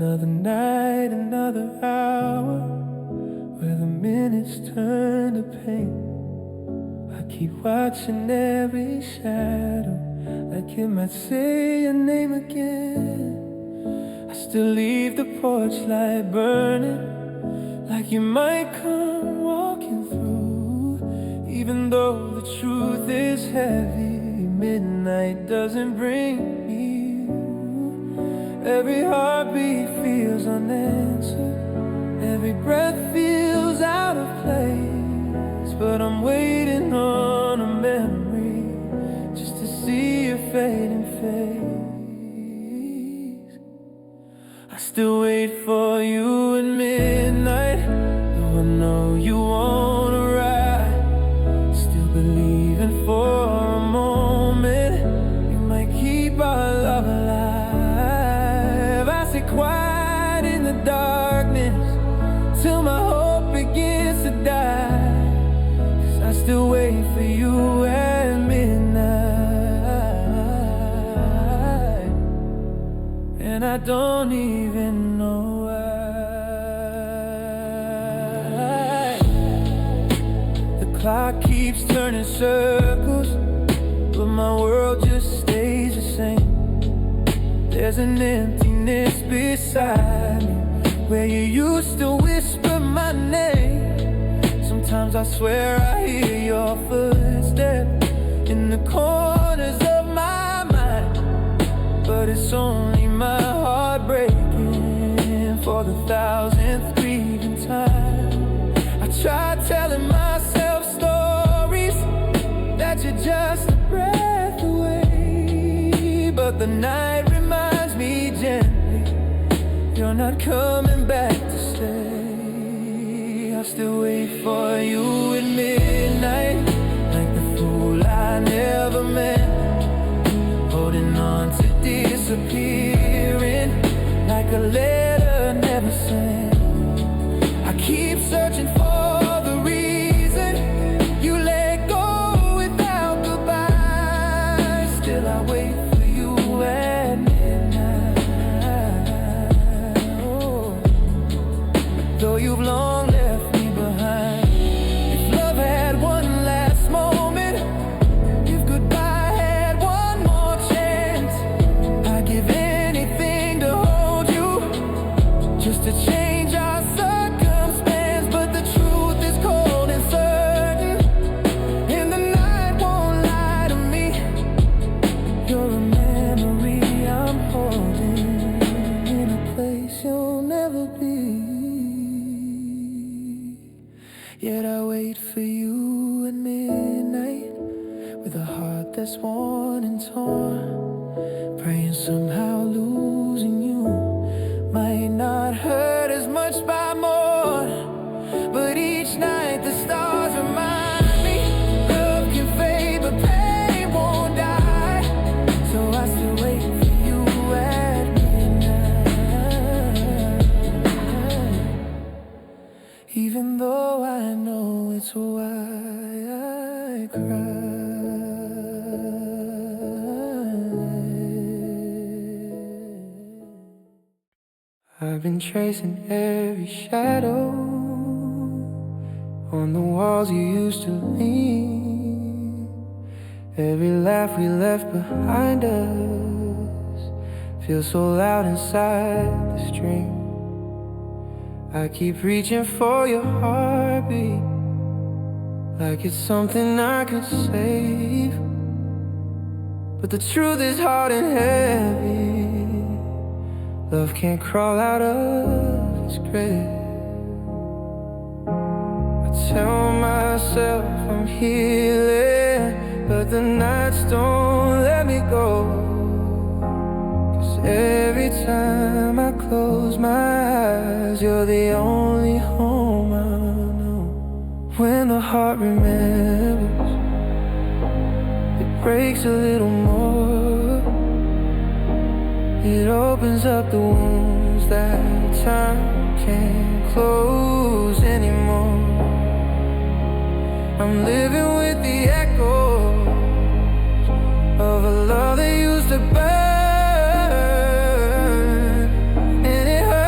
Another night, another hour, where the minutes turn to pain. I keep watching every shadow, like it might say your name again. I still leave the porch light burning, like you might come walking through. Even though the truth is heavy, midnight doesn't bring me you. Every heartbeat feels unanswered, every breath feels out of place. But I'm waiting on a memory, just to see your fading face. I still wait for you at midnight, though I know you wanna ride. Still believing for a moment you might keep our love alive. I sit quiet in the darkness till my hope begins to die. 'Cause I still wait for you at midnight, and I don't even know why. The clock keeps turning circles, but my world just stays the same. There's an emptiness beside me, where you used to whisper my name. Sometimes I swear I hear your footsteps in the corners of my mind, but it's only my heart breaking for the 1000th grieving time. I try telling myself stories that you're just a breath away, but the night reminds me gently you're not coming back to stay. I'll still wait for you at midnight, like the fool I never met, holding on to disappearing, like a letter never sent. I keep searching for the reason you let go without goodbye. Still I wait for you at midnight, oh. Though you've long left me behind. If love had one last moment, if goodbye had one more chance, I'd give anything to hold you, just to change our circumstance. But the truth is cold and certain, and the night won't lie to me. You're a memory I'm holding in a place you'll never be. Yet I wait for you at midnight, with a heart that's worn and torn, praying somehow losing you might not hurt as much by more. But each night the stars remind me love can fade but pain won't die. So I still wait for you at midnight, even though I know it's why I cry. I've been tracing every shadow on the walls you used to lean. Every laugh we left behind us feels so loud inside the stream. I keep reaching for your heartbeat, like it's something I could save. But the truth is hard and heavy, love can't crawl out of its grave. I tell myself I'm healing, but the nights don't let me go. 'Cause every time I close my eyes, you're the only home I know. When the heart remembers, it breaks a little more. It opens up the wounds that time can't close anymore. I'm living with the echoes of a love that used to burn, and it hurts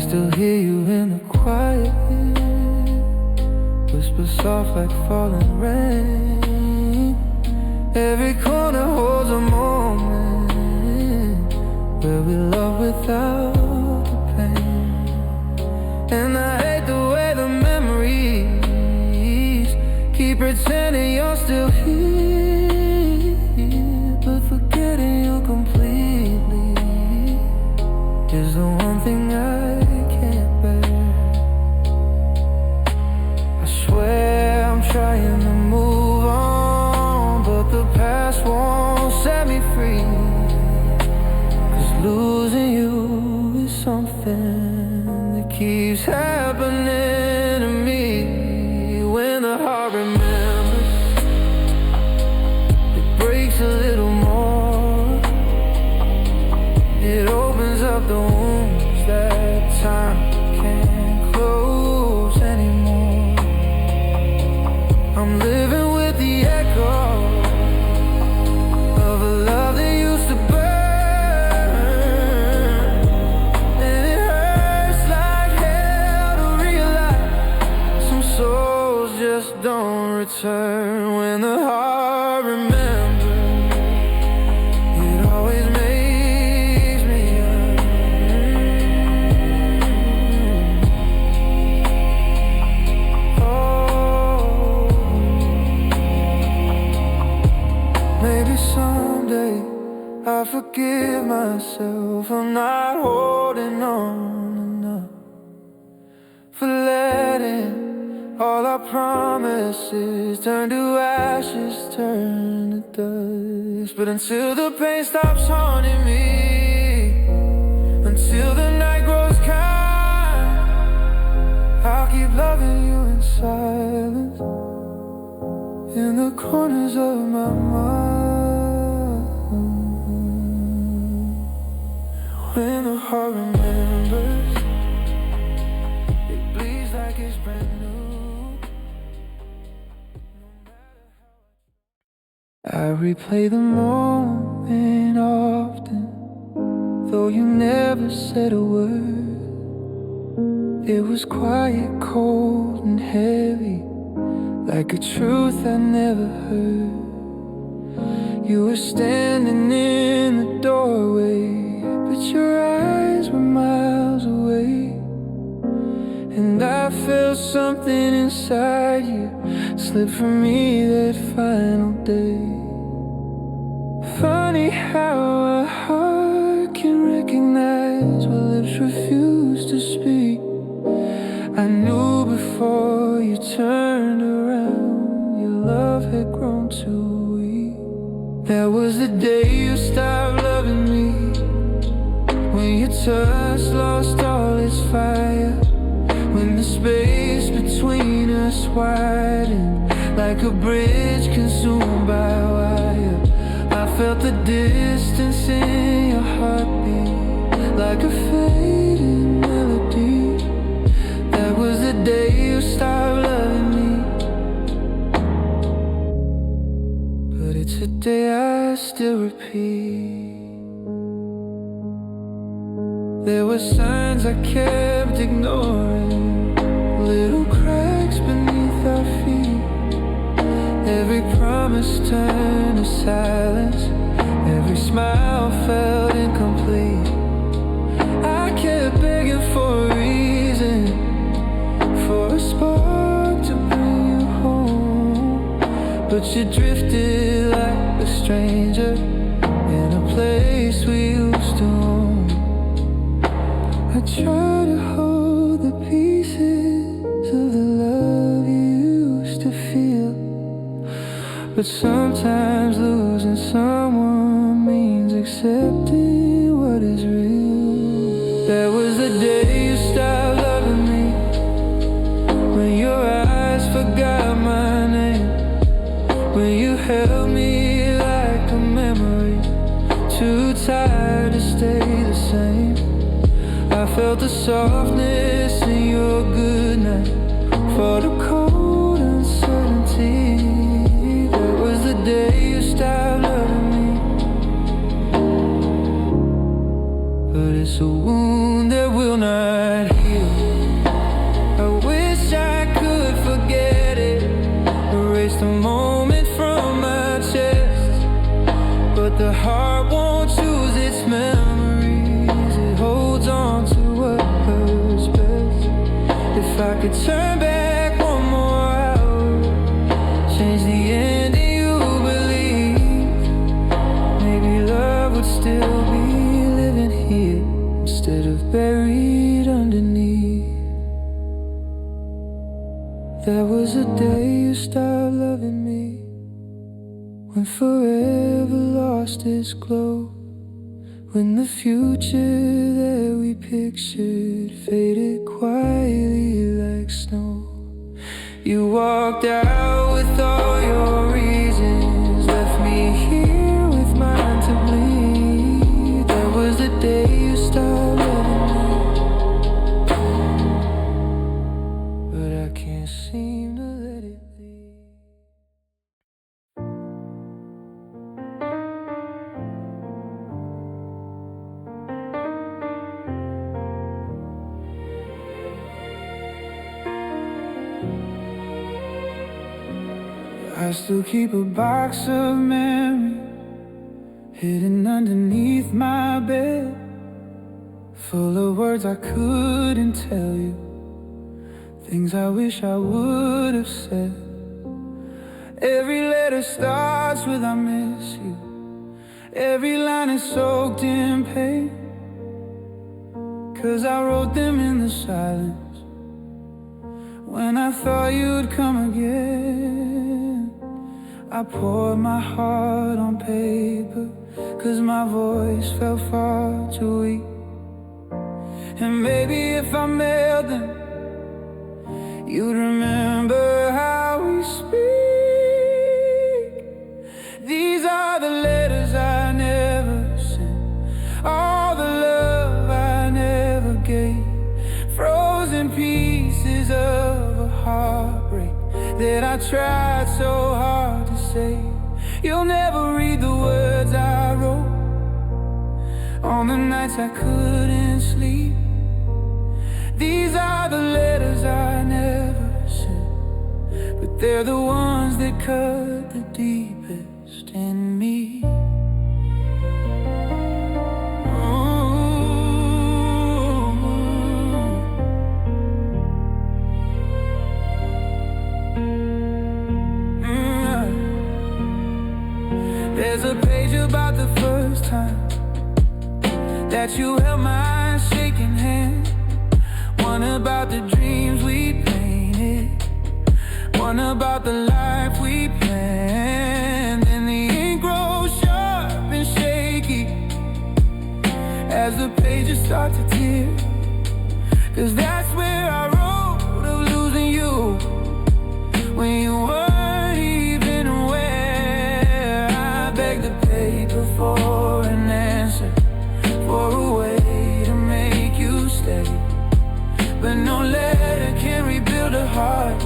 still hear you in the quiet, whisper soft like falling rain. Every corner holds a moment where we love without the pain. And I hate the way the memories keep pretending you're still here, but forgetting you completely is the one thing I can't bear. I swear I'm trying to move on, but the past won't set me free. 'Cause losing you is something that keeps happening to me. When the heart remembers, it breaks a little more. It opens up the wounds that time can't close anymore. I'm living with the echo of a love that used to burn, and it hurts like hell to realize some souls just don't return. When the heart remembers, it always makes me yearn. Oh, maybe someday I'll forgive myself for not holding on enough, for letting all our promises turn to ashes, turn to dust. But until the pain stops haunting me, until the night grows kind, I'll keep loving you in silence, in the corners of my mind. When the heart remembers, it bleeds like it's brand new. I replay the moment often, though you never said a word. It was quiet, cold and heavy, like a truth I never heard. You were standing in the doorway, but your eyes were miles away. And I felt something inside you slip from me that final day. Funny how a heart can recognize what lips refuse to speak. I knew before you turned around, your love had grown too weak. That was the day you stopped loving me, when your touch lost all its fire, when the space between us widened like a bridge consumed by wire. I felt the distance in your heartbeat, like a fading melody. That was the day you stopped loving me, but it's a day I still repeat. There were signs I kept ignoring, little cracks beneath our feet. Every promise turned to silence, every smile felt incomplete. I kept begging for a reason, for a spark to bring you home, but you drifted like a stranger in a place we used to own. I try to hold the pieces of the love you used to feel, but sometimes losing someone means accepting what is real. That was the day you stopped loving me, when your eyes forgot my name, when you held me like a memory, too tired to stay the same. I felt the softness in your goodnight, for the cold uncertainty. That was the day you stopped loving me, but it's a wound that will not heal. The heart won't choose its memories. It holds on to what hurts best. If I could turn back one more hour, change the ending you believe, maybe love would still be living here instead of buried underneath. There was a day you stopped loving me, when forever lost its glow, when the future that we pictured faded quietly like snow. You walked out with all your reasons, left me here with mine to bleed. That was the day you stopped loving me, but I can't seem to let it be. I still keep a box of memories hidden underneath my bed, full of words I couldn't tell you, things I wish I would have said. Every letter starts with I miss you. Every line is soaked in pain, 'cause I wrote them in the silence when I thought you'd come again. I poured my heart on paper, 'cause my voice felt far too weak. And maybe if I mailed them, you'd remember how we speak. These are the letters I never sent, all the love I never gave, frozen pieces of a heartbreak that I tried so hard to say. You'll never read the words I wrote on the nights I couldn't sleep. These are the letters I never sent, but they're the ones that cut the deepest in me. There's a page about the first time that you held my shaking hand, one about the dreams we painted, one about the life we planned. And the ink grows sharp and shaky as the pages start to tear, 'cause that's where I wrote of losing you when you weren't even aware. I begged the paper for an answer, for a way to make you stay, but no letter can rebuild a heart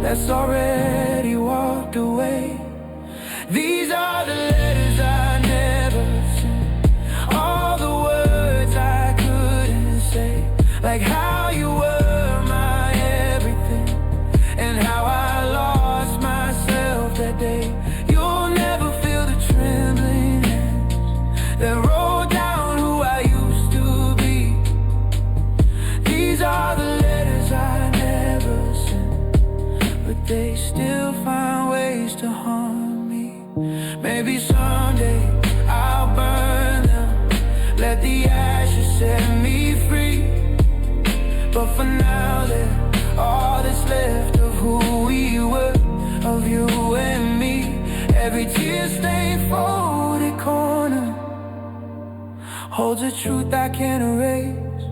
that's already walked away. These are the letters I never sent, all the words I couldn't say, like how you were my everything and how I lost myself that day. You'll never feel the trembling hands that wrote down who I used to be. These are the letters I never sent, but they still find ways to haunt me. Maybe someday I'll burn them, let the ashes set me free. But for now they're all that's left of who we were, of you and me. Every tear stained folded corner holds a truth I can't erase.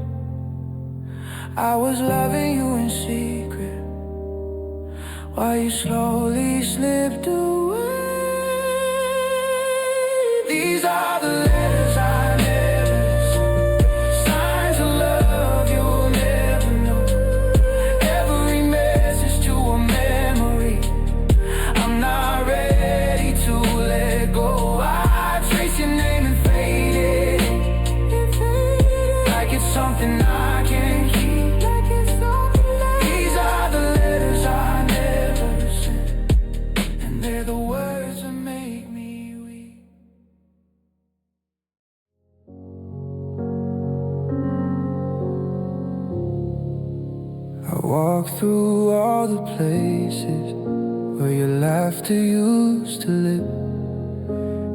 I was loving you in secret while you slowly slipped away. These are the letters I never sent, signs of love you'll never know. Every message to a memory I'm not ready to let go. I trace your name and faded like it's something I can't keep. These are the letters I never sent, and they're the walk through all the places where your laughter used to live.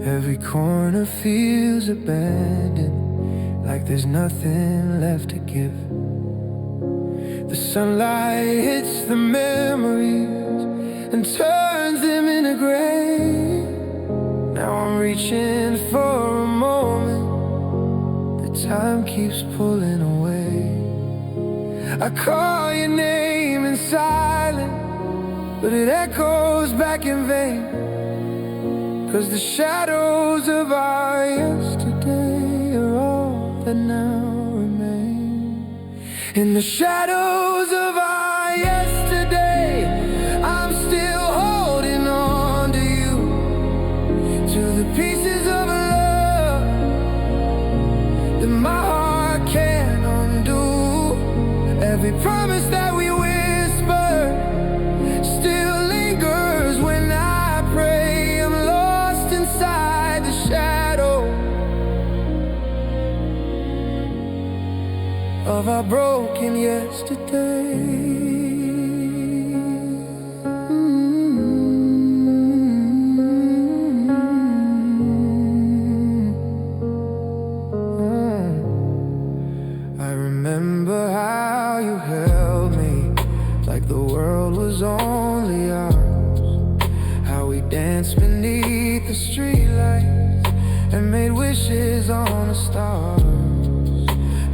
Every corner feels abandoned, like there's nothing left to give. The sunlight hits the memories and turns them into gray. Now I'm reaching for a moment that time keeps pulling away. I call your name in silence, but it echoes back in vain. 'Cause the shadows of our yesterday are all that now remain. In the shadows of our yesterday, I'm still holding on to you, to the pieces of love that my heart can't undo. Every promise that we whispered still lingers when I pray. I'm lost inside the shadow of our broken yesterday. I remember how you held me like the world was only ours. How we danced beneath the streetlights and made wishes on the stars.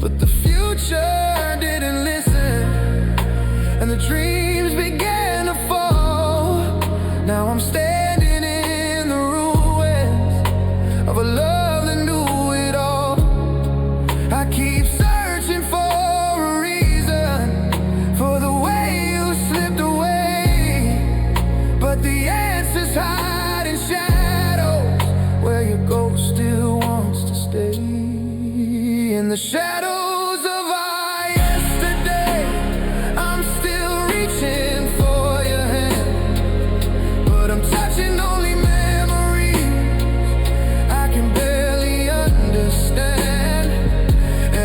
But the future didn't listen, and the dreams began to fall. Now I'm standing in the ruins of a love that knew it all. I keep searching for a reason for the way you slipped away, but the answers hide in shadows where your ghost still wants to stay. In the shadows of our yesterday, I'm still reaching for your hand, but I'm touching only memories I can barely understand.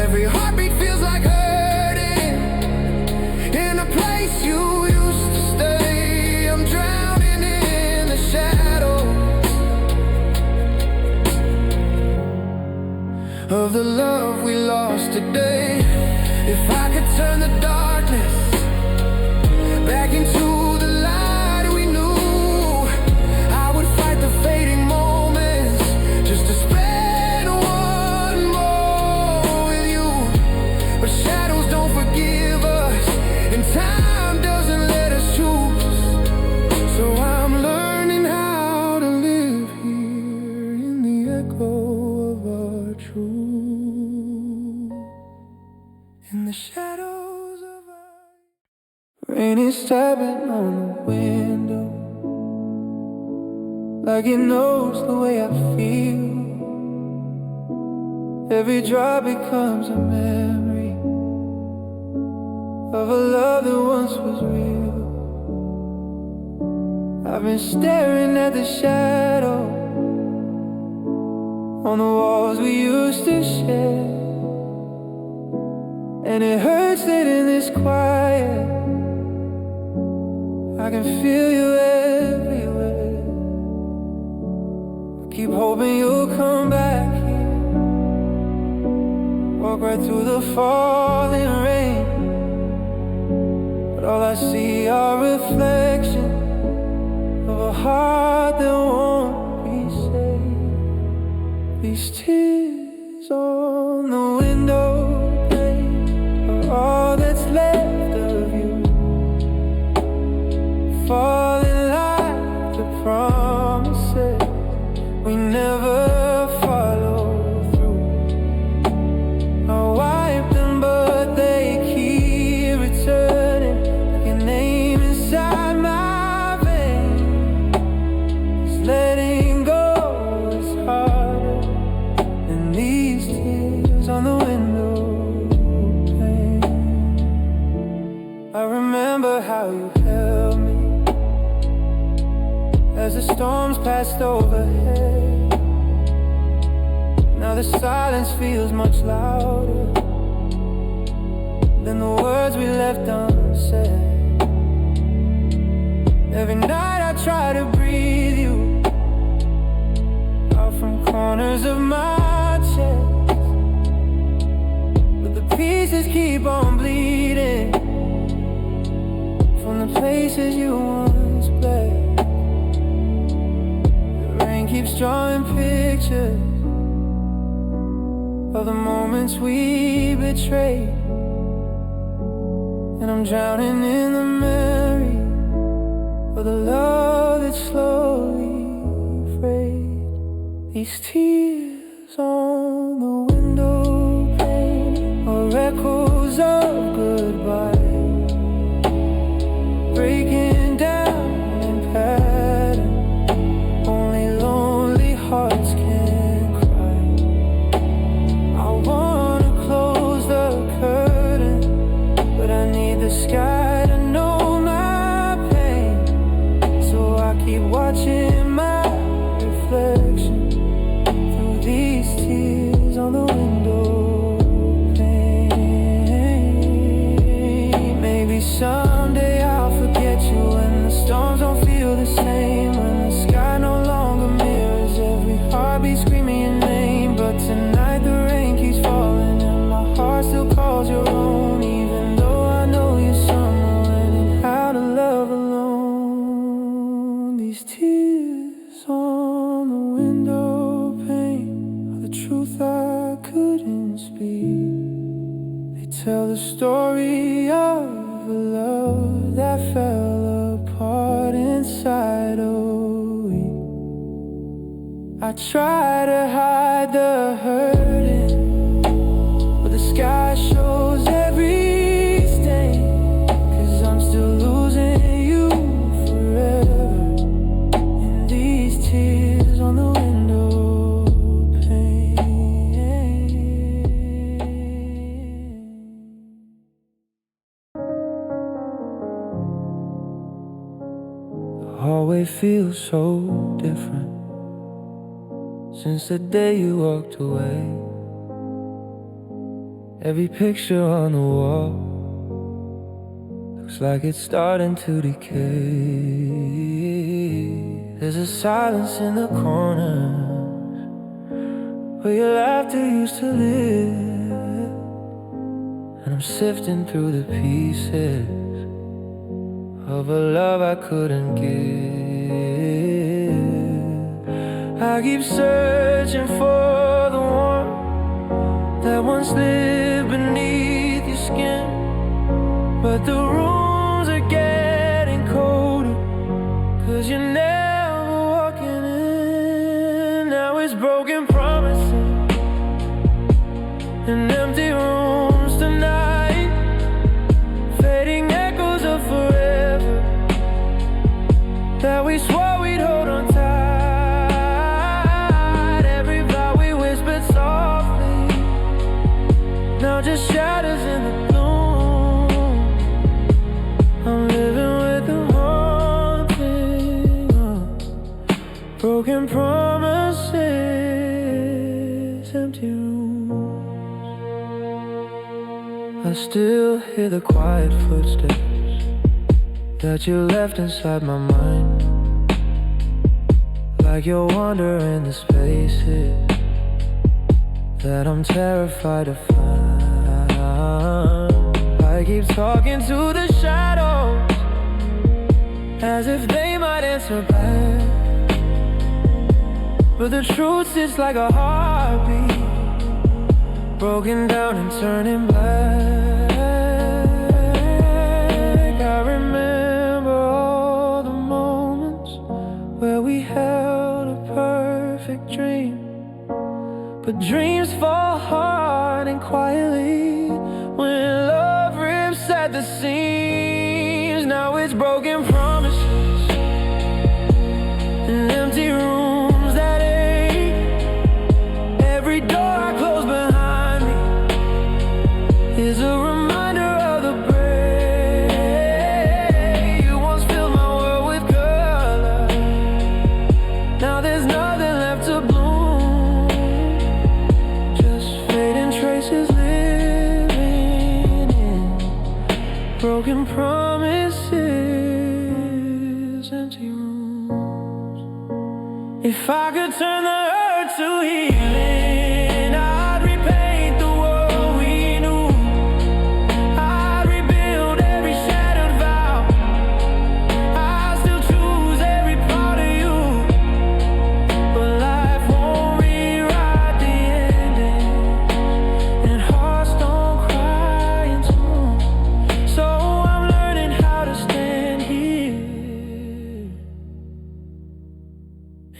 Every heartbeat feels like hurting in a place you used to stay. I'm drowning in the shadows of the love we lost today. If I could turn the darkness back into the light we knew, I would fight the fading moments just to spend one more with you. But shadows don't forgive us, and time doesn't let us choose. So I'm learning how to live here in the echo of our truth. In the shadows of our rain is tapping on the window, like it knows the way I feel. Every drop becomes a memory of a love that once was real. I've been staring at the shadow on the walls we used to share, and it hurts that in this quiet I can feel you everywhere. I keep hoping you'll come back here, walk right through the falling rain, but all I see are reflections of a heart that won't be saved. These tears on the window all that's left of you, falling like the promises we never followed through. I wipe them, but they keep returning like a name inside my veins. 'Cause letting go is harder than these tears on the window. I remember how you held me as the storms passed overhead. Now the silence feels much louder than the words we left unsaid. Every night I try to breathe you out from corners of my chest, but the pieces keep on bleeding from the places you once bled. The rain keeps drawing pictures of the moments we betrayed, and I'm drowning in the memory of the love that slowly frayed. These tears on the window pane are echoes of goodbye, breaking down in pattern. Only lonely hearts can cry. I wanna close the curtain, but I need the sky to know my pain. So I keep watching my reflection through these tears on the window pane. Maybe someday I'll forget you when the storms don't feel the same, when the sky no longer mirrors every heartbeat screaming your name. But tonight the rain keeps falling and my heart still calls your own, even though I know you're somewhere learning how to love alone. These tears on the window pane are the truth I couldn't speak. They tell the story of a love that fell apart inside a week. I try to hide the hurting, but the sky shows every stain, 'cause I'm still losing you forever in these tears on the window pane. The hallway feels so different since the day you walked away. Every picture on the wall looks like it's starting to decay. There's a silence in the corners where your laughter used to live, and I'm sifting through the pieces of a love I couldn't give. I keep searching for the warmth that once lived beneath your skin, but the rooms are getting colder, 'cause you're never walking in. Now it's broken promises and empty rooms tonight, fading echoes of forever that we swore we'd hold on tight. Every vow we whispered softly now just shatters in the gloom. I'm living with the haunting of broken promises, empty rooms. I still hear the quiet footsteps that you left inside my mind, like you're wandering the spaces that I'm terrified to find. I keep talking to the shadows as if they might answer back, but the truth sits like a heartbeat, broken down and turning black. I remember all the moments where we held a perfect dream, but dreams fall hard and quietly when love rips at the seams. Now it's broken promises and empty rooms that ache. Every door I close behind me is a reminder of the break. You once filled my world with color, now there's nothing left to bloom, just fading traces living in broken promises, to healing. I'd repaint the world we knew. I'd rebuild every shattered vow. I still choose every part of you. But life won't rewrite the ending, and hearts don't cry in tune. So I'm learning how to stand here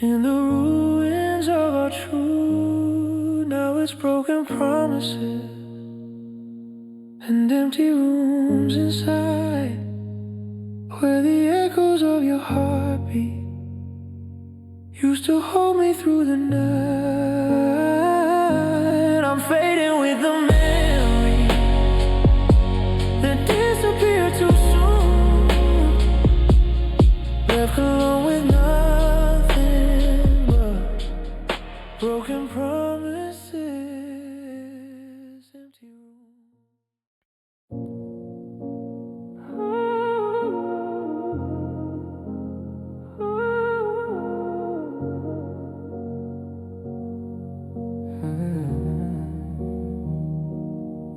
in the ruins of our truth. Now it's broken promises and empty rooms inside, where the echoes of your heartbeat used to hold me through the night. I'm fading with the memories that disappear too soon, left alone with nothing but broken promises, empty rooms.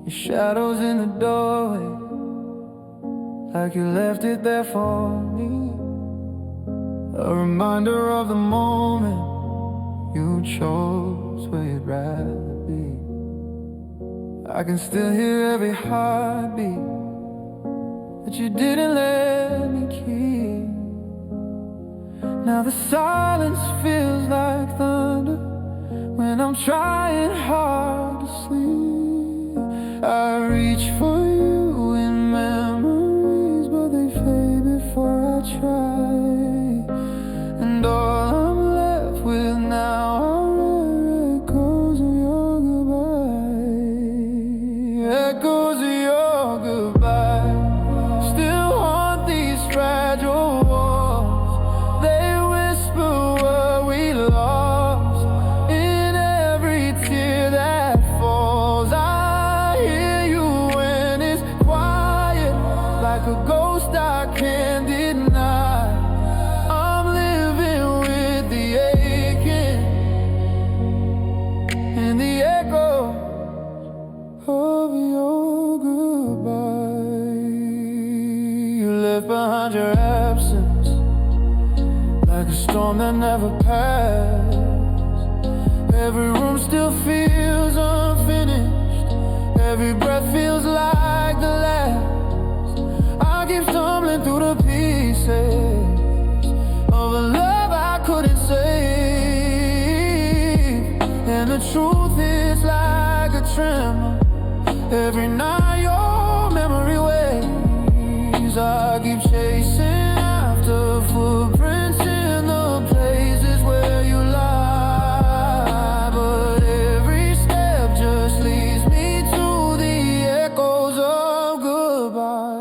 Your shadows in the doorway, like you left it there for me. A reminder of the moment you chose where you'd rather be. I can still hear every heartbeat that you didn't let me keep. Now the silence feels like thunder when I'm trying hard to sleep. I reach for you in memories, but they fade before I try. And all I'm left with now are echoes of your goodbye. Echoes of your goodbye still haunt these fragile walls. They whisper what we lost in every tear that falls. I hear you when it's quiet, like a ghost I can't deny. I'm living with the aching and the echoes of your goodbye. You left behind your absence, like a storm that never passed. Every room still feels unfinished, every breath feels like the last. I keep stumbling through the pieces of a love I couldn't save, and the truth is like a tremor. Every night your memory waves. I keep chasing after footprints in the places where you lie, but every step just leads me to the echoes of goodbye.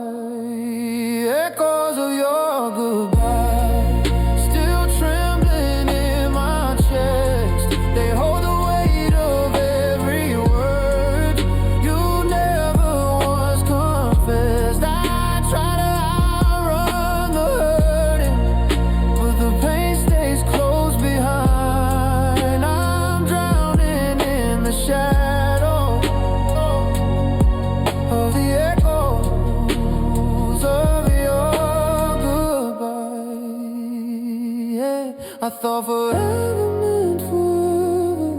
Echoes of your goodbye still trembling in my chest. They hold the weight of every word you never once confessed. I try to outrun the hurting, but the pain stays close behind. I'm drowning in the shadow of the echoes of your goodbye. Yeah, I thought forever meant forever,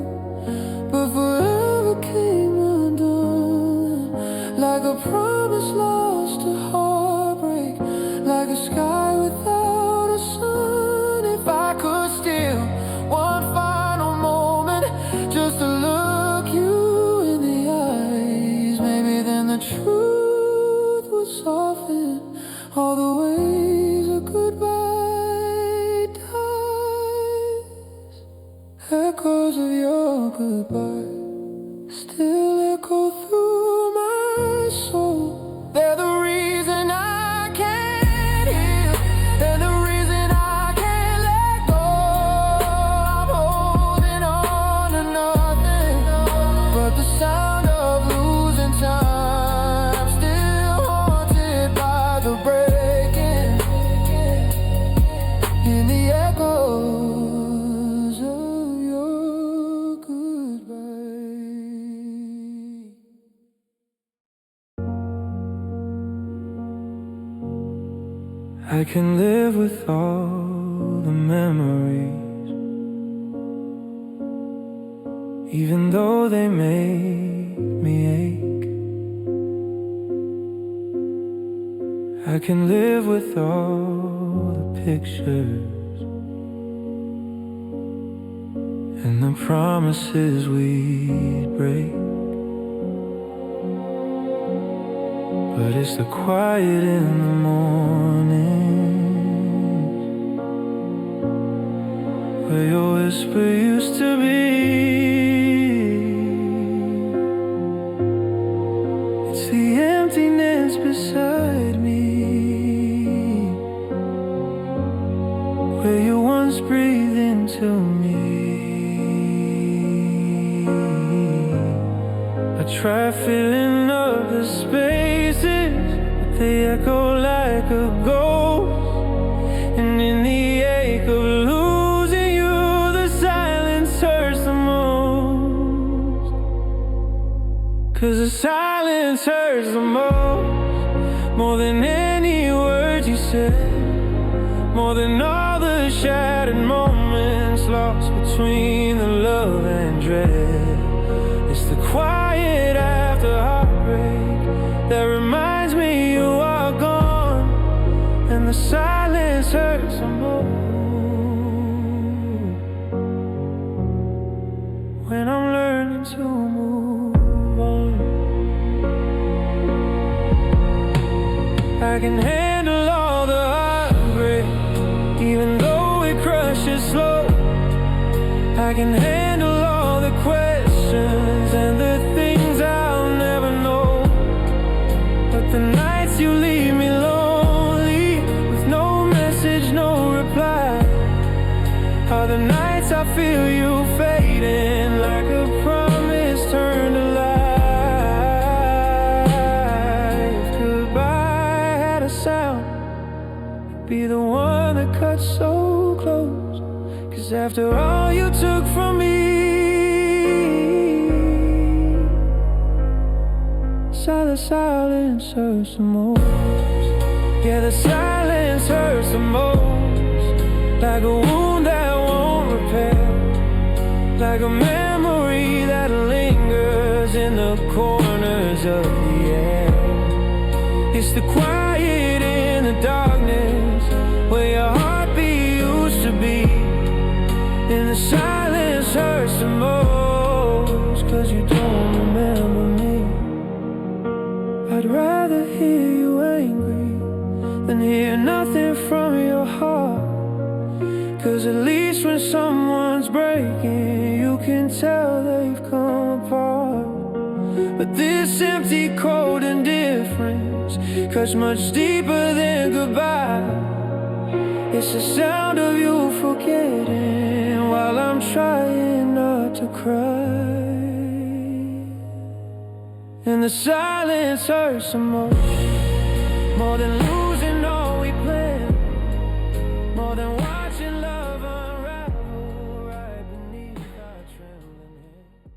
but forever came undone, like a promise lost to heartbreak, like a sky without a sun. If I could steal one final moment just to look you in the eyes, maybe then the truth would soften all the ways a goodbye dies. Echoes of your goodbye still echo through my soul. They're the reason I can't heal, they're the reason I can't let go. I'm holding on to nothing but the sound of losing time, still haunted by the breaking in the echoes of your I can live with all the memories, even though they make me ache. I can live with all the pictures and the promises we'd break. But it's the quiet in the morning where your whisper used to be. It's the emptiness beside me where you once breathed into me. I try filling up the spaces, but they echo like a ghost. And in the ache of losing you, the silence hurts the most. 'Cause the silence hurts the most, more than any words you said, more than all the shattered moments lost between the love and dread. It's the quiet after heartbreak that reminds me you are gone, and the silence hurts the most when I'm learning to move on. I can handle all the heartbreak, even though it crushes slow. I can handle all the questions and the things I'll never know. But the nights you leave me lonely, with no message, no reply, are the nights I feel you fading, like a promise turned to life. If goodbye had a sound, it'd be the one that cuts so close. 'Cause after all you took from me, silence hurts the most. Yeah, the silence hurts the most, like a wound that won't repair, like a memory that lingers in the corners of the air. It's the quiet in the darkness where your heartbeat used to be, and the silence hurts the most, 'cause you don't remember me. I'd rather hear you angry than hear nothing from your heart. 'Cause at least when someone's breaking, you can tell they've come apart. But this empty, cold indifference cuts much deeper than goodbye. It's the sound of you forgetting while I'm trying not to cry. And the silence hurts the most, more than losing all we planned, more than watching love unravel right beneath our trembling hands.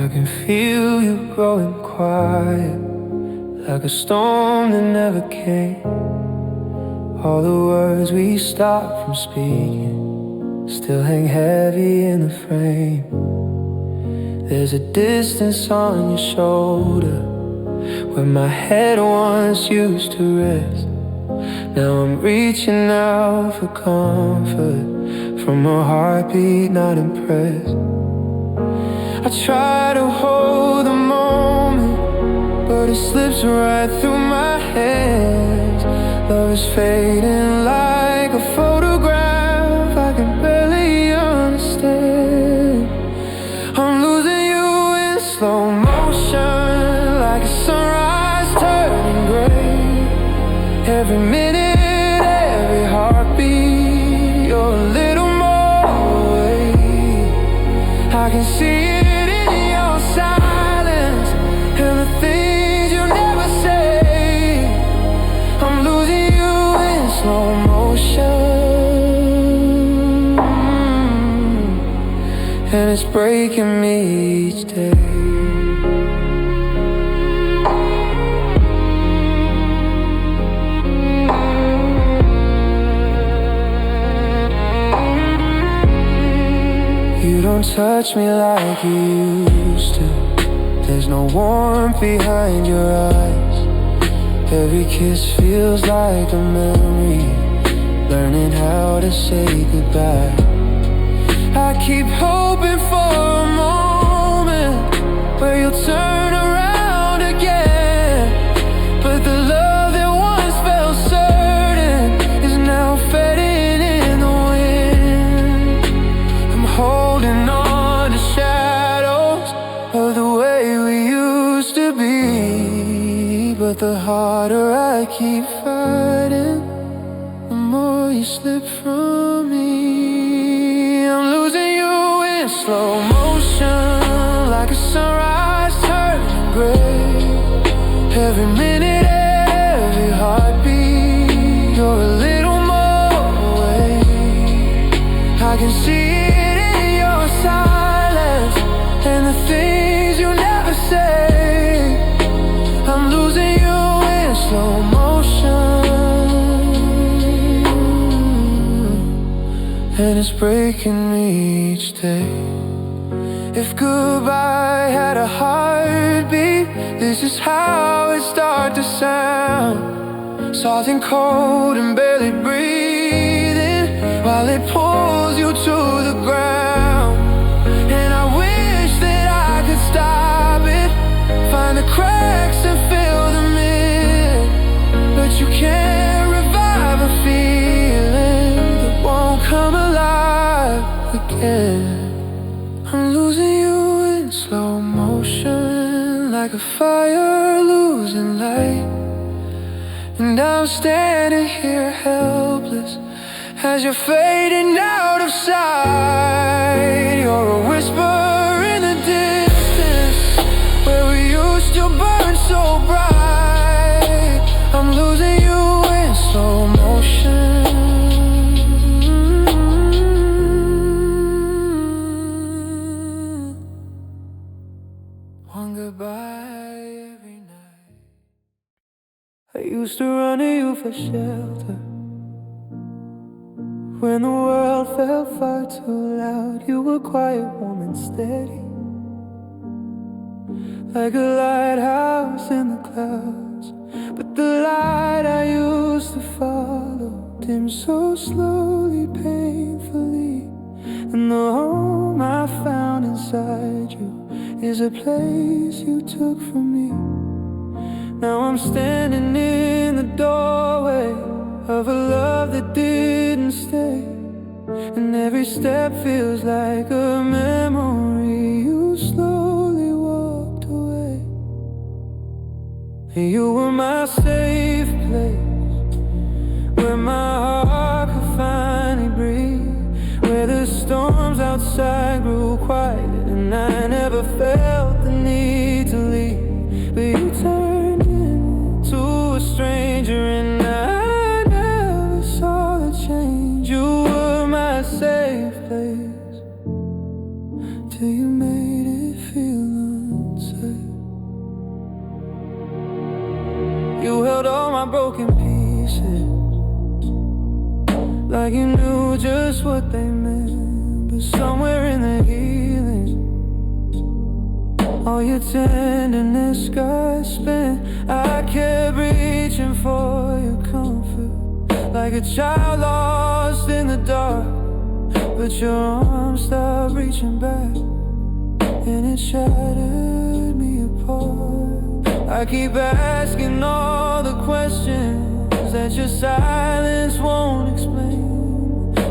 I can feel you growing quiet, like a storm that never came. All the words we stopped from speaking still hang heavy in the frame. There's a distance on your shoulder where my head once used to rest. Now I'm reaching out for comfort from a heartbeat not impressed. I try to hold the moment, but it slips right through my hands. Love is fading like a photograph I can barely understand. I'm losing you in slow motion, like a sunrise turning gray. Every minute, every heartbeat, you're a little more away. I can see it in your silence and the things you never say. I'm losing you in slow motion, and it's breaking me each day. don't touch me like you used to. There's no warmth behind your eyes. Every kiss feels like a memory, learning how to say goodbye. I keep hoping for a moment where you'll turn around again, but the love that once felt certain is now fading in the wind. I'm holding on to shadows of the way we used to be, but the harder I keep fighting, the more you slip from me. I'm losing you in slow motion, like a sunrise turning gray. Every minute, every heartbeat, you're a little more away. I can see it in your silence and the things you never say. I'm losing you in slow motion, and it's breaking me each day. If goodbye had a heartbeat, this is how it starts to sound. Soft and cold and barely breathing, while it pulls you to the ground. And I wish that I could stop it, find the cracks and fill them in, but you can't revive a feeling that won't come alive again. I'm losing you in slow motion, like a fire losing light. And I'm standing here helpless as you're fading out of sight. You're a whisper in the distance where we used to burn so bright. I'm losing you in slow motion. One goodbye every night. I used to run to you for shelter when the world felt far too loud. You were quiet, warm and steady, like a lighthouse in the clouds. But the light I used to follow dimmed so slowly, painfully. And the home I found inside you is a place you took from me. Now I'm standing in the doorway of a love that didn't stay, and every step feels like a memory. You slowly walked away. You were my safe place, where my heart could finally breathe, where the storms outside grew quiet and I never felt the need to leave. But you turned into a stranger and I never saw the change. You were my safe place till you made it feel unsafe. You held all my broken pieces like you knew just what they meant. But somewhere in the healing, all your tenderness got spent. I kept reaching for your comfort, like a child lost in the dark. But your arms stopped reaching back, and it shattered me apart. I keep asking all the questions that your silence won't explain.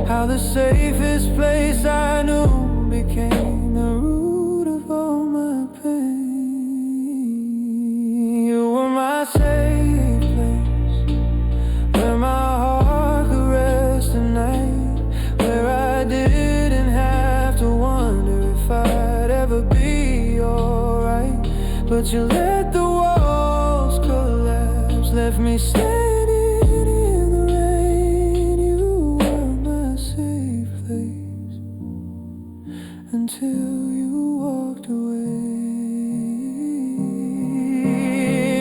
How the safest place I knew became the root of all my pain. You were my safe place, where my heart could rest at night, where I didn't have to wonder if I'd ever be alright. But you let the walls collapse, left me standing until you walked away.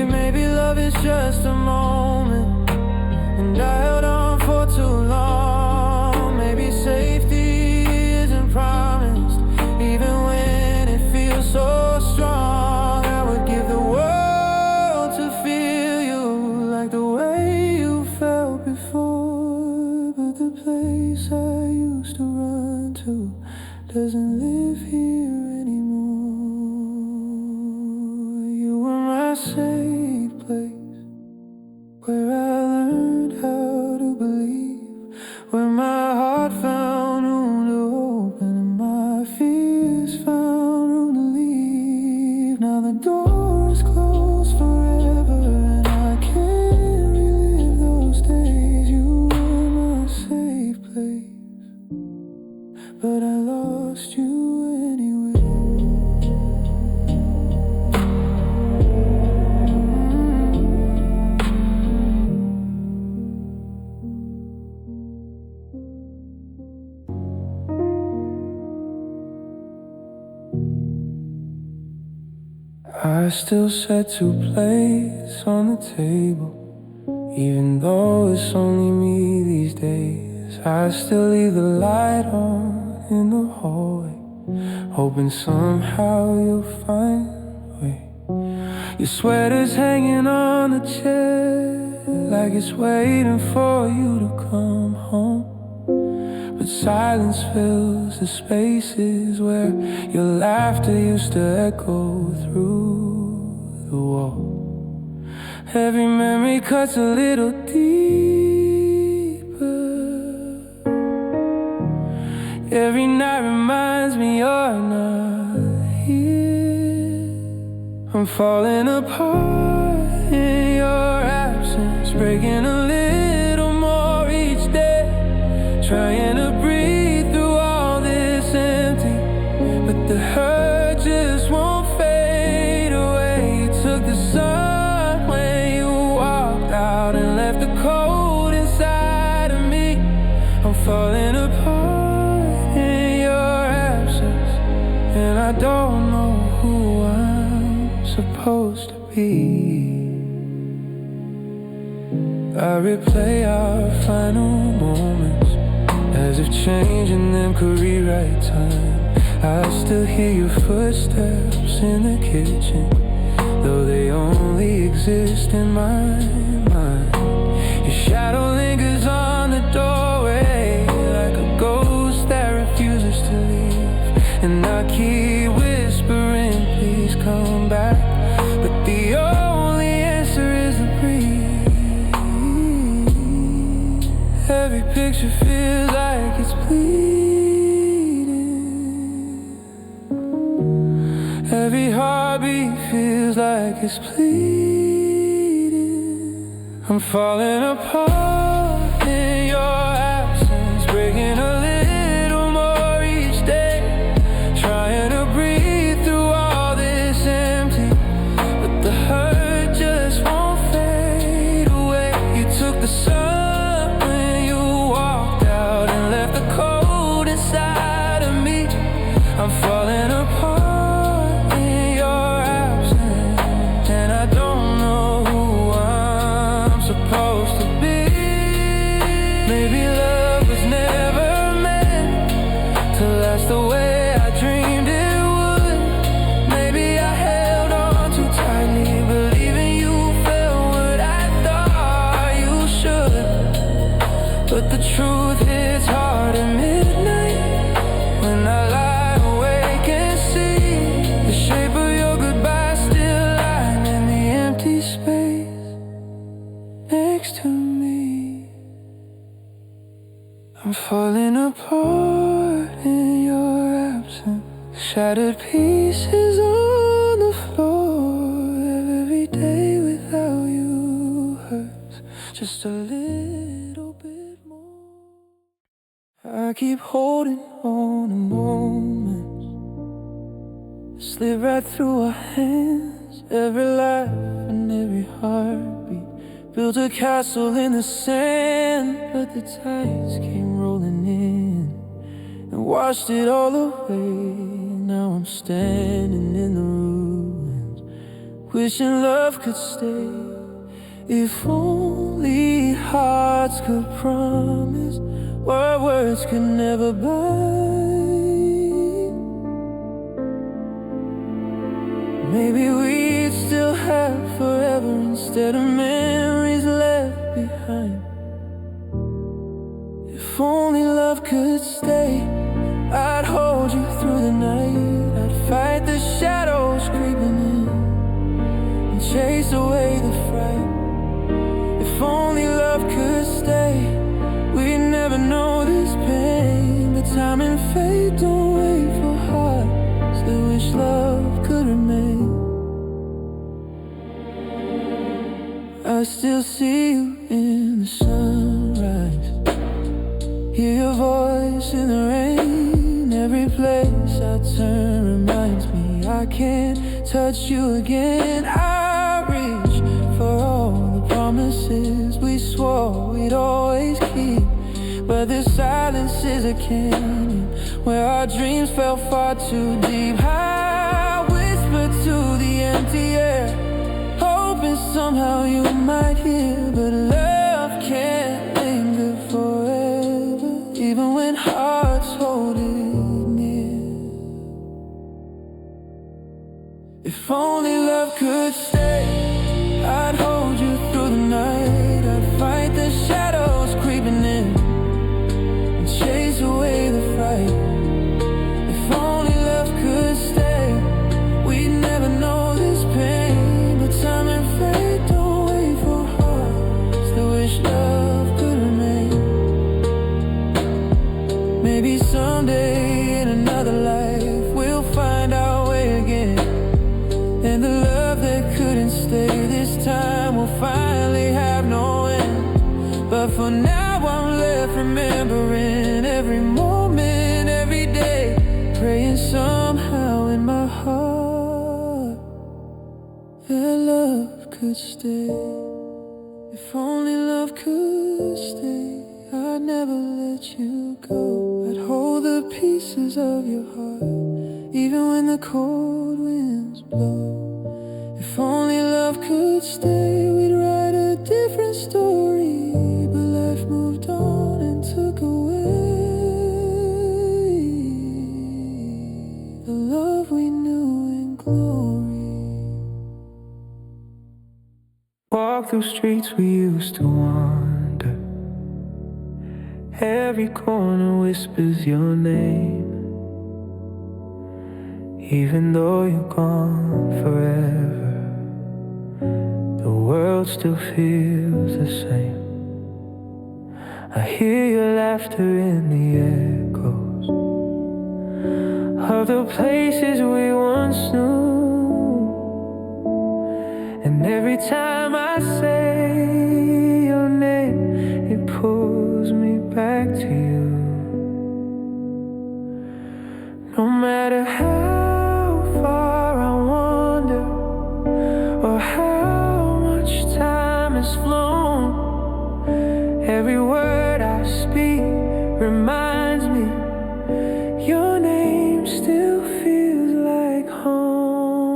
Maybe love is just a moment, and I held on for too long. Maybe safety isn't promised, doesn't live here anymore. You were my safe place, where I learned how to believe, where my heart found room to open and my fears found room to leave. Now the door is closed forever and I can't relive those days. You were my safe place, but I lost you anyway. I still set 2 plates on the table, even though it's only me these days. I still leave the light on in the hallway, hoping somehow you'll find a way. Your sweater's hanging on the chair, like it's waiting for you to come home. But silence fills the spaces where your laughter used to echo through the wall. Every memory cuts a little deeper. Every night reminds me you're not here. I'm falling apart in your absence, breaking a little more each day, trying to breathe through all this empty, but the hurt just won't fade away. You took the sun when you walked out and left the cold inside of me. I'm falling apart in your absence, and I don't know who I'm supposed to be. I replay our final moments, as if changing them could rewrite time. I still hear your footsteps in the kitchen, though they only exist in my mind. Your shadow lingers on the doorway, like a ghost that refuses to leave. And I keep whispering, please come back, but the only answer is to breathe. Every picture feels like it's bleeding. Every heartbeat feels like it's bleeding. I'm falling apart in your absence, breaking a little more each day, trying to breathe through all this empty, but the hurt just won't fade away. You took the sun when you walked out and left the cold inside of me. I'm falling apart in your absence, and I don't know who I'm supposed to be. Maybe love was never meant to last the way I dreamed it would. Maybe I held on too tightly, believing you felt what I thought you should. But the truth hits hard at midnight, when I lie awake and see the shape of your goodbye still lying in the empty space next to me. I'm falling apart in your absence, shattered pieces on the floor. Every day without you hurts just a little bit more. I keep holding on to moments, slip right through our hands. Every laugh and every heartbeat built a castle in the sand, but the tides came rolling in and washed it all away. Now I'm standing in the ruins, wishing love could stay. If only hearts could promise what words could never buy. Maybe we'd still have forever instead of memories left behind. If only love could stay, I'd hold you still see you in the sunrise. Hear your voice in the rain. Every place I turn reminds me I can't touch you again. I reach for all the promises we swore we'd always keep, but this silence is a canyon where our dreams fell far too deep. I whisper to the empty air, hoping somehow you might hear, but love can't linger forever, even when hearts hold it near. If only love could stay, I'd hold you through the night. I'd fight the shadows creeping in and chase away the fright. If only love could stay, we'd never know this pain. But time and fate don't wait for hearts that wish love could remain. Maybe someday in another life we'll find our way again, and the love that couldn't stay this time will finally have no end. But for now I'm left remembering every moment, every day, praying somehow in my heart that love could stay. If only love could stay, I'd never let you go. I'd hold the pieces of your heart, even when the cold winds blow. If only love could stay, we'd write a different story, but life moved on and took away the love we knew in glory. Walk through streets we used to wander. Every corner whispers your name, even though you're gone forever. The world still feels the same. I hear your laughter in the echoes of the places we once knew. And every time I say your name, it pulls me back to you. No matter how far I wander, or how much time has flown, every word I speak reminds me your name still feels like home.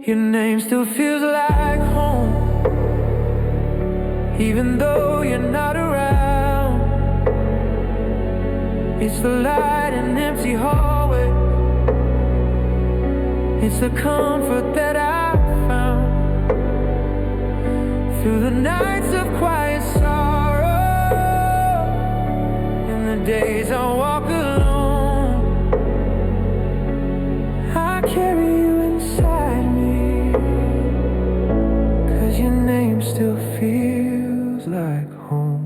Your name still feels like home, even though you're not around. It's the light in an empty hallway, it's the comfort that I found through the nights of quiet sorrow, in the days I walk alone. I carry you inside me, 'cause your name still feels like home.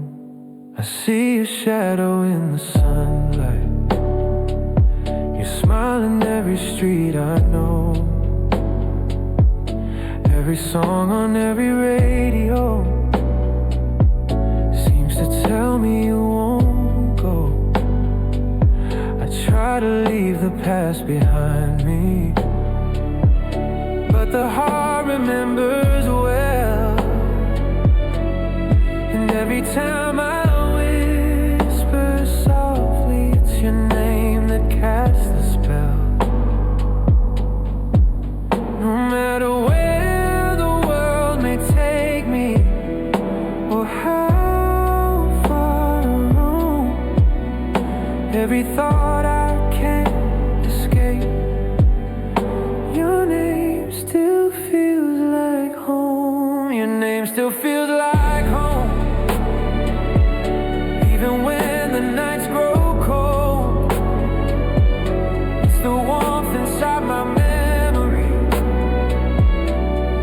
I see your shadow in the sunlight, you smile in every street I know, every song on every radio seems to tell me you won't go. I try to leave the past behind me, but the heart remembers well. And every time I whisper softly, it's your name that casts the spell. No matter where the world may take me, or how far I roam, every thought I can't escape, your name still feels like home. Your name still feels like home, even when the nights grow cold. It's the warmth inside my memory,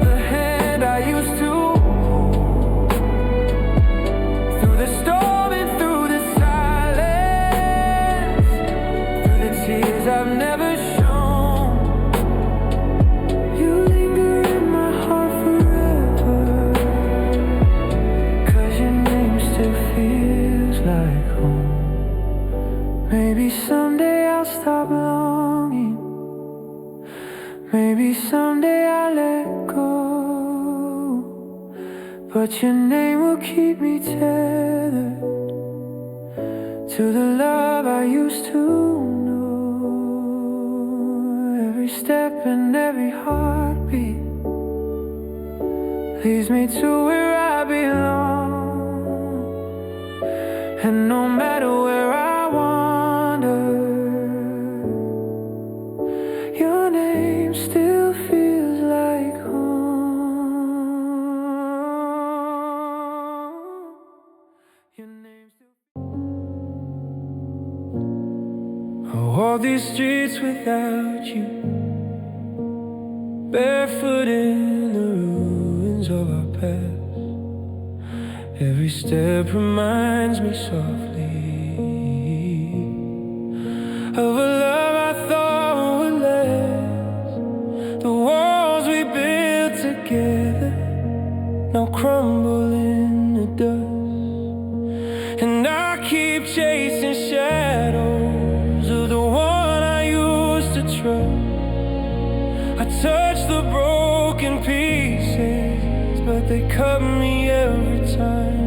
the hand I used to hold through the storm and through the silence, through the tears I've never shown. You linger in my heart forever, keep me tethered to the love I used to know. Every step and every heartbeat leads me to where I belong. And no matter where I wander, your name still feels like home. Your name still... I walk these streets without you, barefoot in the ruins of our past. Every step reminds me softly of a love I thought would last. The walls we built together now crumble in the dust, and I keep chasing shadows of the one I used to trust. I touch the broken pieces, but they cut me every time.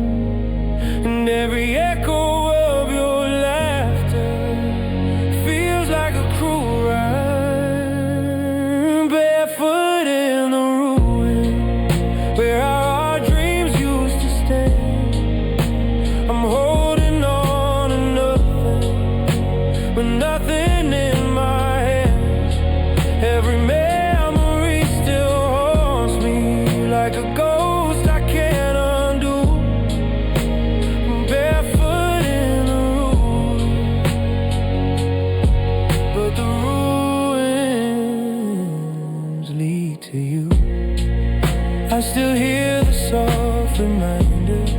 And every echo of your laughter feels like a cruel rhyme. Barefoot in the ruin where our dreams used to stand. I'm holding on to nothing, but nothing in my hands. Every memory still haunts me like a ghost I can't undo. I'm barefoot in the ruins, but the ruins lead to you. I still hear the soft reminders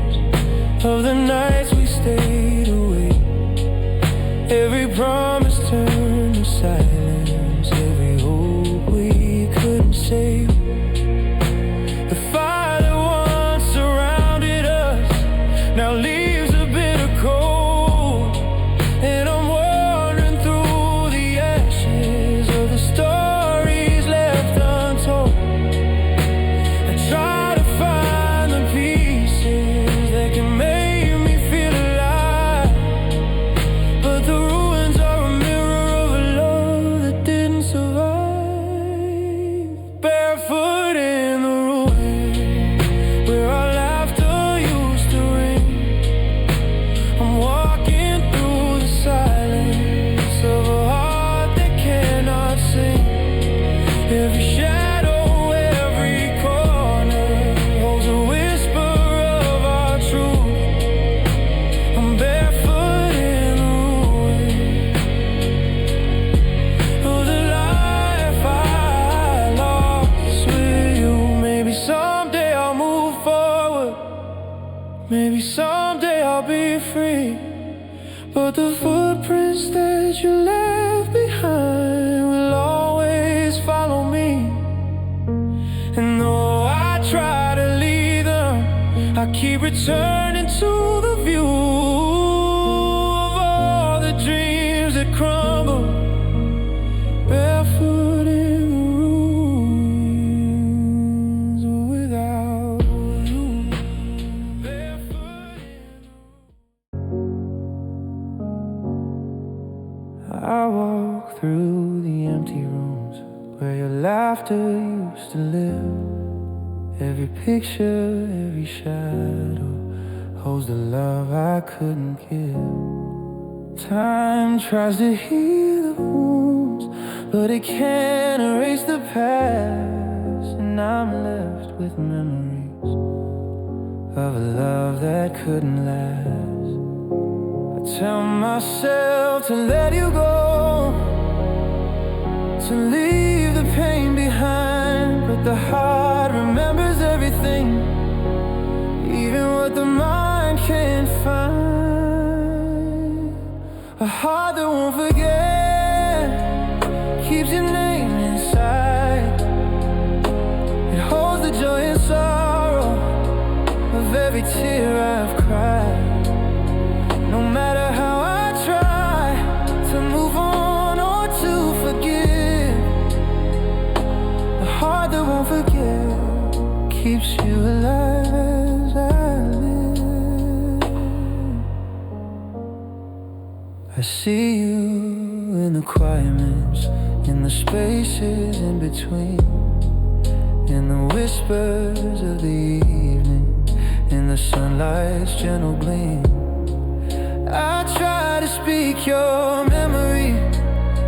of the nights we stayed awake. Every promise turned to silence, every hope we couldn't save. The fire that once surrounded us now leaves a bitter cold, and I'm wandering through the ashes of the stories left untold. I try to find the pieces that can make me feel alive, but the ruins are a mirror of a love that didn't survive. Barefoot in the ruins where our laughter used to ring. I'm walking through the silence of a heart that cannot sing. Every shadow, every corner holds a whisper of our truth. I'm barefoot in the ruins of the life I lost with you. Maybe someday I'll move forward, maybe someday I'll be free, but the footprints that you left behind will always follow me. And though I try to leave them, I keep returning to the view of all the dreams that crumble. Barefoot in the ruins without you. Barefoot in... I walk through the empty rooms where your laughter used to live. Every picture, every shadow holds the love I couldn't give. Time tries to heal the wounds, but it can't erase the past. And I'm left with memories of a love that couldn't last. I tell myself to let you go, to leave the pain behind, but the heart remembers everything, even what the mind can't find. A heart that won't forget keeps your name inside. It holds the joy and sorrow of every tear I've cried. No matter how I try to move on or to forgive, a heart that won't forget keeps you alive as I live. I see you in the quiet minutes, in the spaces in between, in the whispers of the evening, in the sunlight's gentle gleam. I try to speak your memory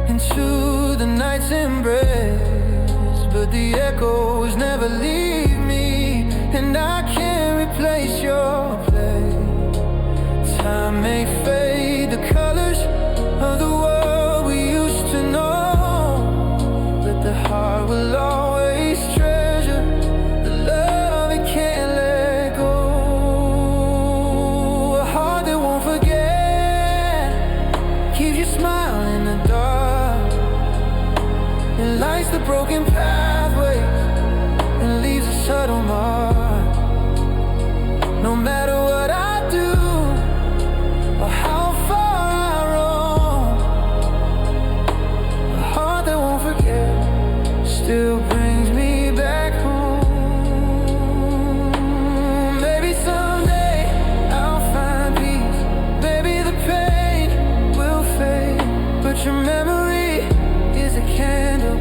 into the night's embrace, but the echoes never leave me, and I can't replace your play. Time may fade the colors of the world we used to know, but the heart will always treasure the love it can't let go. A heart that won't forget keeps you smiling in the dark. It lights the broken pathways and leaves a subtle mark. No matter what I do or how far I roam, a heart that won't forget still brings me back home. Maybe someday I'll find peace, maybe the pain will fade, but your memory is a candle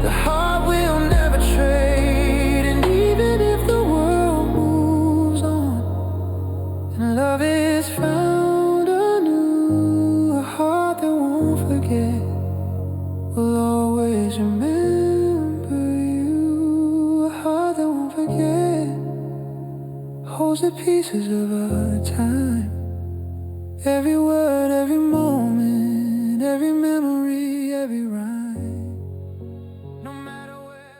the heart will never trade. And even if the world moves on and love is found anew, a heart that won't forget will always remember you. A heart that won't forget holds the pieces of our time, every word, every moment, every memory, every rhyme. No matter where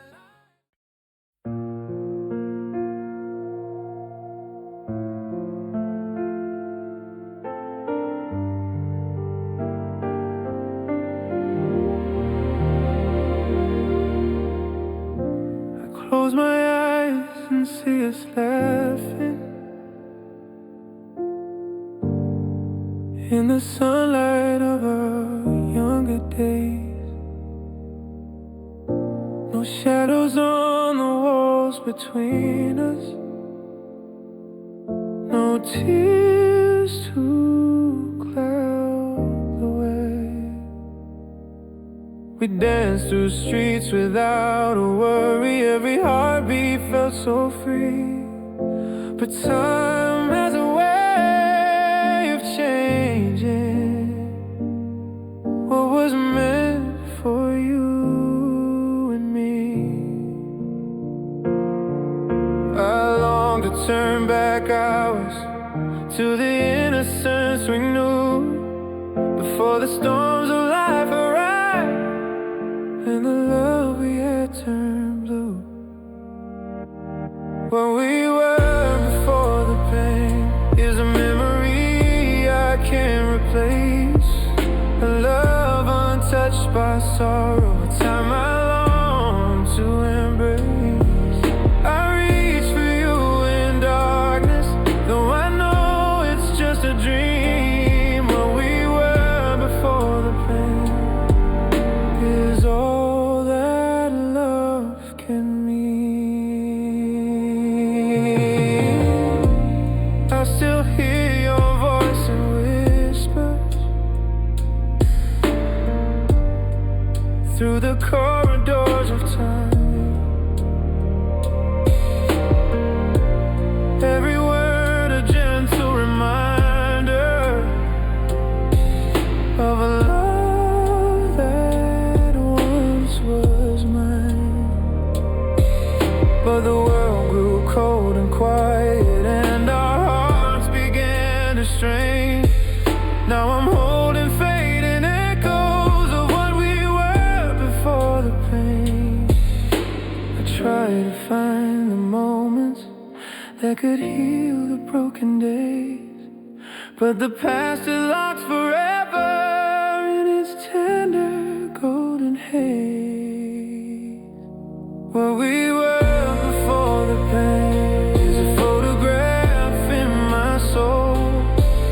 I close my eyes and see us laughing in the sunlight of our younger days. No shadows on the walls between us, no tears to cloud the way. We danced through streets without a worry, every heartbeat felt so free. But time has a way of changing what was meant for you and me. I long to turn back hours to the innocence we knew before the storms of life arrived and the love we had turned blue. What we were before the pain is a memory I can't replace, a love untouched by sorrow, a time I long to embrace. I reach for you in darkness, though I know it's just a dream. What we were before the pain is all that love can mean. I still hear your voice in whispers through the corridors of time. Every word a gentle reminder of a love that once was mine. But the world grew cold and quiet and our hearts began to strain. Now I'm holding fading echoes of what we were before the pain. I try to find the moments that could heal the broken days, but the past is locked forever in its tender golden haze. What we were before the pain is a photograph in my soul.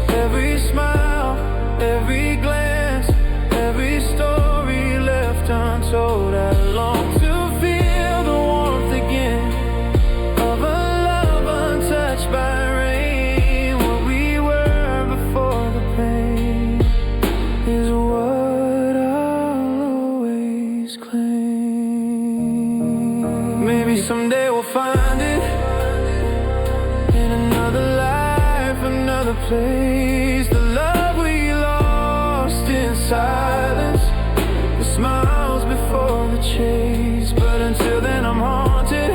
Every smile, every glance, every story left untold. I long to feel the warmth again of a love untouched by rain. What we were before the pain. another place. The love we lost in silence, the smiles before the chase. But until then I'm haunted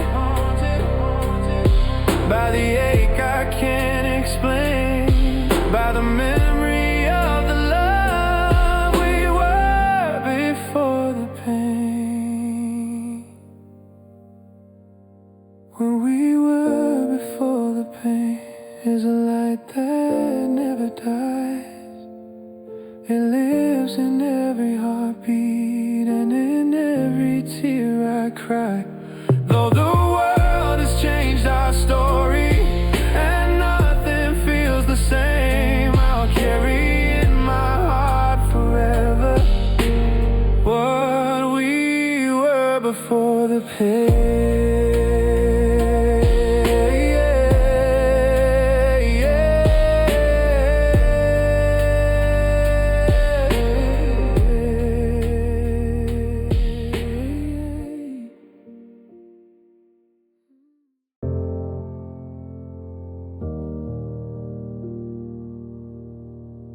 by the ache I can't explain, by the memory of the love we were before the pain. When we were before the pain is a light that never dies. It lives in every heartbeat and in every tear I cry. Though the world has changed our story and nothing feels the same, I'll carry in my heart forever what we were before the pain.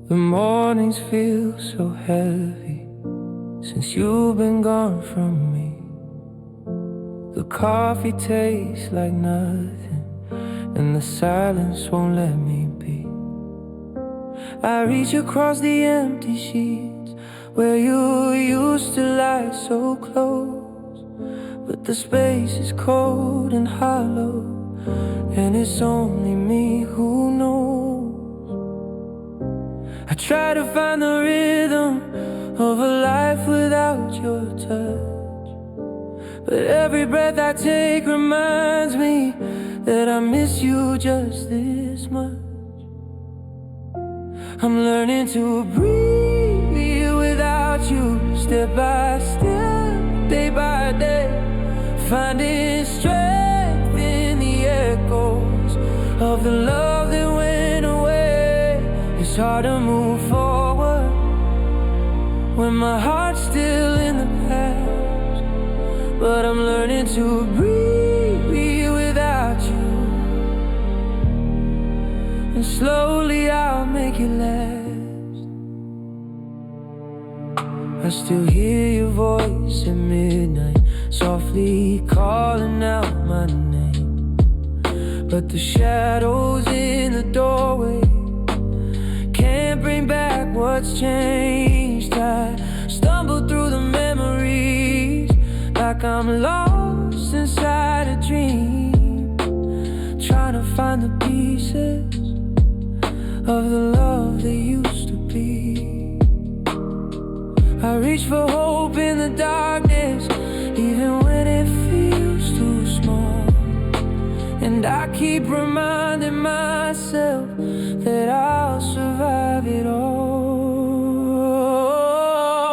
The mornings feel so heavy since you've been gone from me. The coffee tastes like nothing and the silence won't let me be. I reach across the empty sheets where you used to lie so close, but the space is cold and hollow, and it's only me who knows. I try to find the rhythm of a life without your touch, but every breath I take reminds me that I miss you just this much. I'm learning to breathe without you, step by step, day by day, finding strength in the echoes of the love that went away. It's hard to move forward when my heart's still in the past, but I'm learning to breathe without you, and slowly I'll make it last. I still hear your voice at midnight, softly calling out my name, but the shadows in the doorway can't bring back what's changed. I stumble through the memories like I'm lost inside a dream, trying to find the pieces of the love that used to be. I reach for hope in the darkness, even when it feels too small, and I keep reminding myself that I'll survive it all.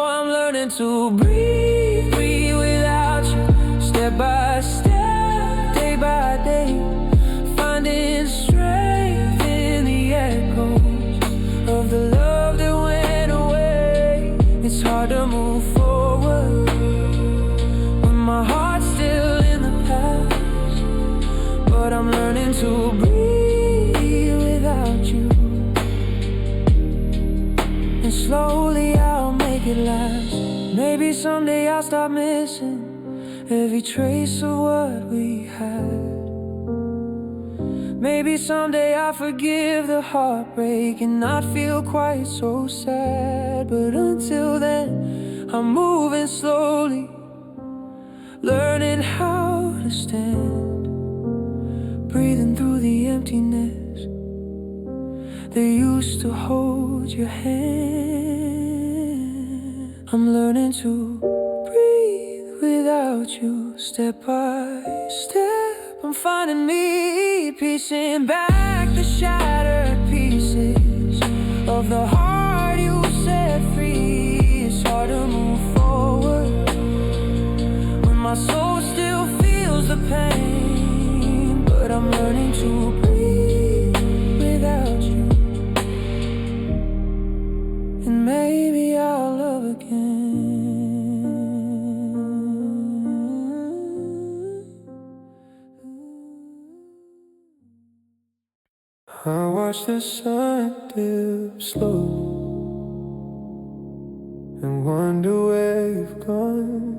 I'm learning to breathe without you, step by step, day by day, finding strength in the echoes of the love that went away. It's hard to move forward when my heart's still in the past, but I'm learning to breathe without you, and slowly I'll make it last. Maybe someday I'll stop missing every trace of what we had. Maybe someday I'll forgive the heartbreak and not feel quite so sad. But until then, I'm moving slowly, learning how to stand, breathing through the emptiness that used to hold your hand. I'm learning to breathe without you, step by step. I'm finding me, piecing back the shattered pieces of the heart you set free. It's hard to move forward when my soul still feels the pain, but I'm learning to breathe without you, and maybe I'll love again. I watch watch the sun dip slow and wonder where you've gone.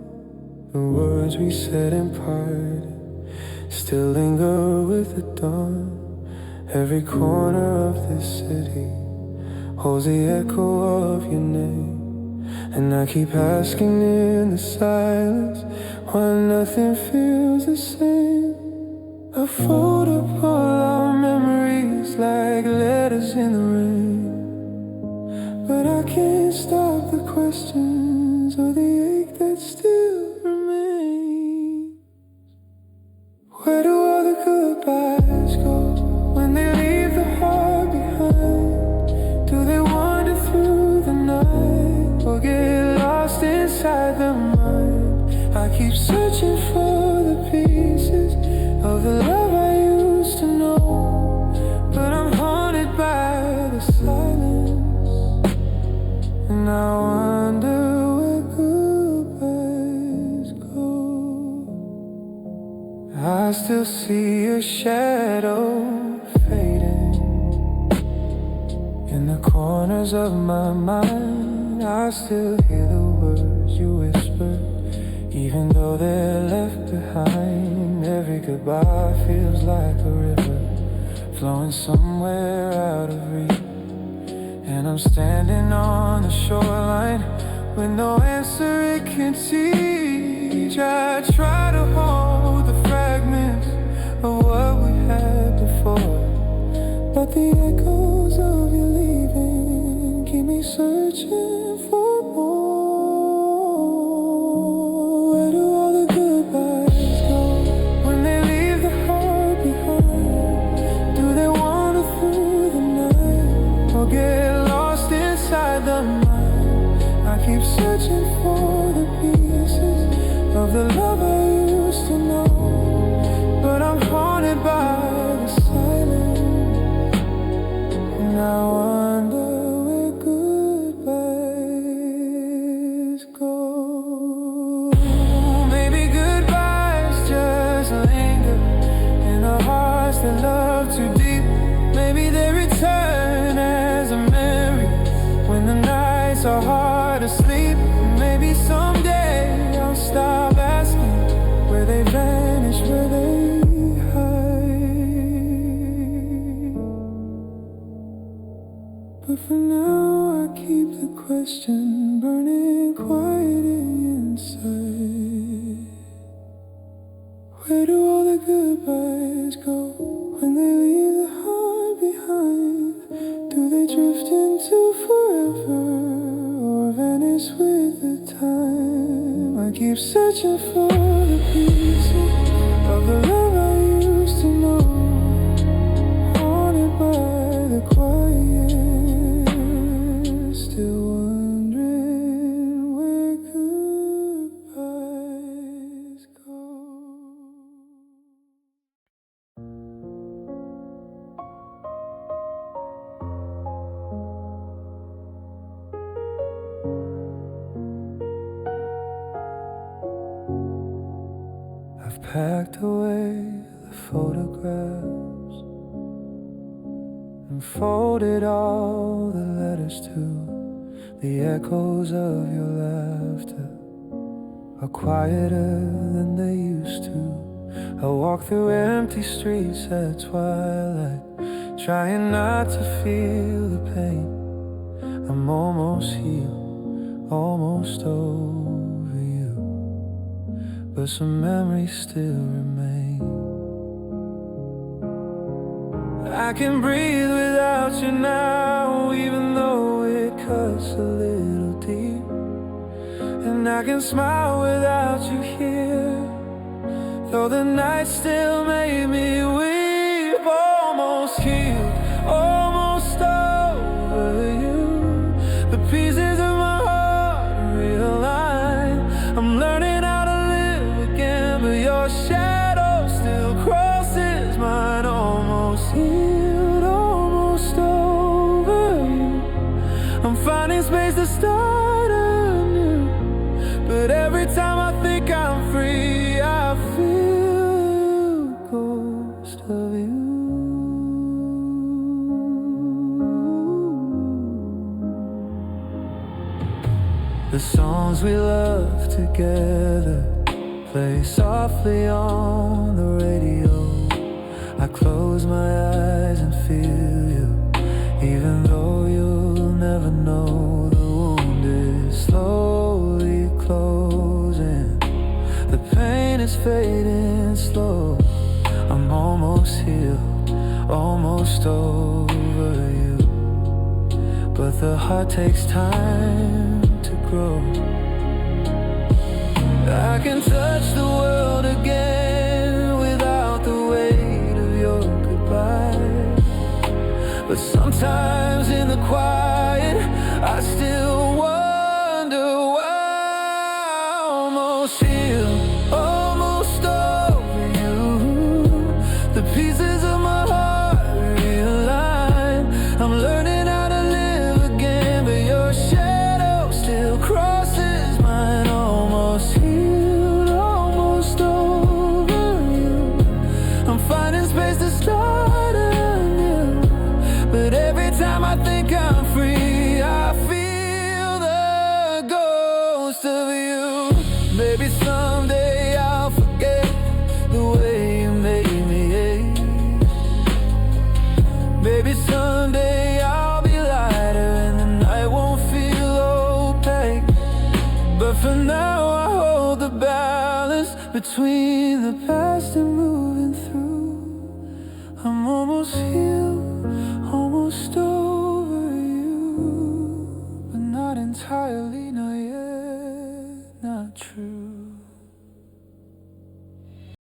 The words we said in part still linger with the dawn. Every corner of this city holds the echo of your name, and I keep asking in the silence why nothing feels the same. I fold up all our memories like letters in the rain, but I can't stop the questions or the ache that still remains. Where do all the goodbyes go when they leave the heart behind? Do they wander through the night or get lost inside the mind? I keep searching for the pieces of the love I used to know, but I'm haunted by the silence, and I wonder where goodbyes go. I still see your shadow fading in the corners of my mind. I still hear the words you whispered, even though they're left behind. Every goodbye feels like a river flowing somewhere out of reach, and I'm standing on the shoreline with no answer it can teach. I try to hold the fragments of what we had before, but the echoes of your leaving keep me searching for more. Where do all the goodbyes go when they leave the heart behind? Do they wander through the night or get lost inside the mind? I keep searching for the pieces of the love I used to know, but I'm haunted by the silence, and I wonder where goodbyes go. Maybe goodbyes just linger in the hearts that love too deep. Maybe they return as a memory when the nights are hard to sleep. Maybe someday I'll stop asking where they vanish, where they hide. But for now I keep the question burning quiet inside. Where do all the goodbyes go when they leave the heart behind? Do they drift into forever or vanish with the time? I keep searching for the pieces of the love I used to know, haunted by the quiet, still wondering where goodbyes go. I've packed away the photographs and folded all the letters too. The echoes of your laughter are quieter than they used to. I walk through empty streets at twilight, trying not to feel the pain. I'm almost healed, almost over you, but some memories still remain. I can breathe without you now, even though it cuts a little deep. And I can smile without you here, though the night still made me weep. Almost healed, almost over you. The pieces of my heart realign. I'm learning how to live again, but your shadow still crosses mine. Almost healed, almost over you. I'm finding space to start anew, but every time I think I'm free, I feel a ghost of you. The songs we love together play softly on the radio. I close my eyes and feel you, even though you'll never know. The wound is slowly closing, the pain is fading slow. I'm almost healed, almost over you, but the heart takes time to grow. I can touch the world again without the weight of your goodbye, but sometimes in the quiet I still wonder why. Almost here, almost over you, the pieces of my heart realign. I'm learning how to live again, but your shadow still crosses mine. Almost healed, almost over you, I'm finding space to start anew, but every time I think I'm free, I feel the ghost of you. Maybe someday I'll forget the way you made me ache. Maybe someday I'll be lighter and the night won't feel opaque. But for now I hold the balance between the past and moving through. I'm almost healed, almost over you, but not entirely, not yet, not true.